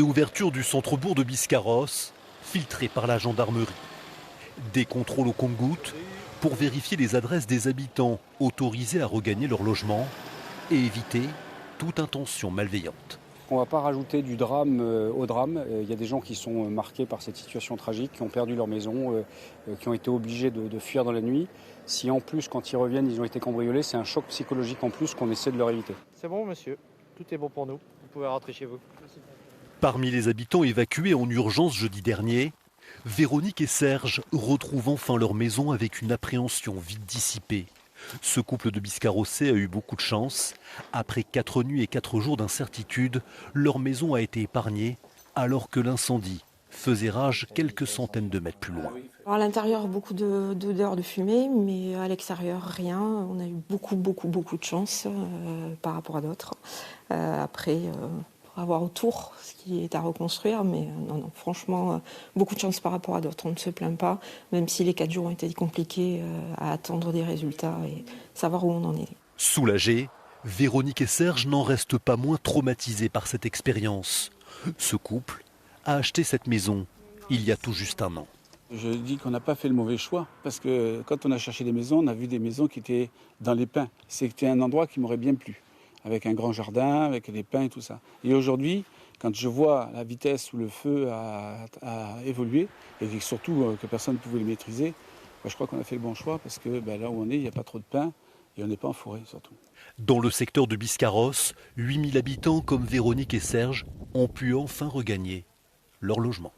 Ouverture du centre-bourg de Biscarrosse, filtrée par la gendarmerie. Des contrôles au compte-gouttes pour vérifier les adresses des habitants autorisés à regagner leur logement et éviter toute intention malveillante. On ne va pas rajouter du drame au drame. Il y a des gens qui sont marqués par cette situation tragique, qui ont perdu leur maison, qui ont été obligés de fuir dans la nuit. Si en plus, quand ils reviennent, ils ont été cambriolés, c'est un choc psychologique en plus qu'on essaie de leur éviter. C'est bon, monsieur. Tout est bon pour nous. Vous pouvez rentrer chez vous. Parmi les habitants évacués en urgence jeudi dernier, Véronique et Serge retrouvent enfin leur maison avec une appréhension vite dissipée. Ce couple de Biscarrossais a eu beaucoup de chance. Après 4 nuits et 4 jours d'incertitude, leur maison a été épargnée alors que l'incendie faisait rage quelques centaines de mètres plus loin. À l'intérieur, beaucoup d'odeurs de fumée, mais à l'extérieur, rien. On a eu beaucoup de chance par rapport à d'autres. Après, pour avoir autour ce qui est à reconstruire, mais non, franchement, beaucoup de chance par rapport à d'autres. On ne se plaint pas, même si les 4 jours ont été compliqués à attendre des résultats et savoir où on en est. Soulagés, Véronique et Serge n'en restent pas moins traumatisés par cette expérience. Ce couple a acheté cette maison il y a tout juste un an. Je dis qu'on n'a pas fait le mauvais choix, parce que quand on a cherché des maisons, on a vu des maisons qui étaient dans les pins. C'était un endroit qui m'aurait bien plu, avec un grand jardin, avec des pins et tout ça. Et aujourd'hui, quand je vois la vitesse où le feu a évolué, et surtout que personne ne pouvait le maîtriser, je crois qu'on a fait le bon choix, parce que là où on est, il n'y a pas trop de pins, et on n'est pas en forêt surtout. Dans le secteur de Biscarrosse, 8000 habitants comme Véronique et Serge ont pu enfin regagner leur logement.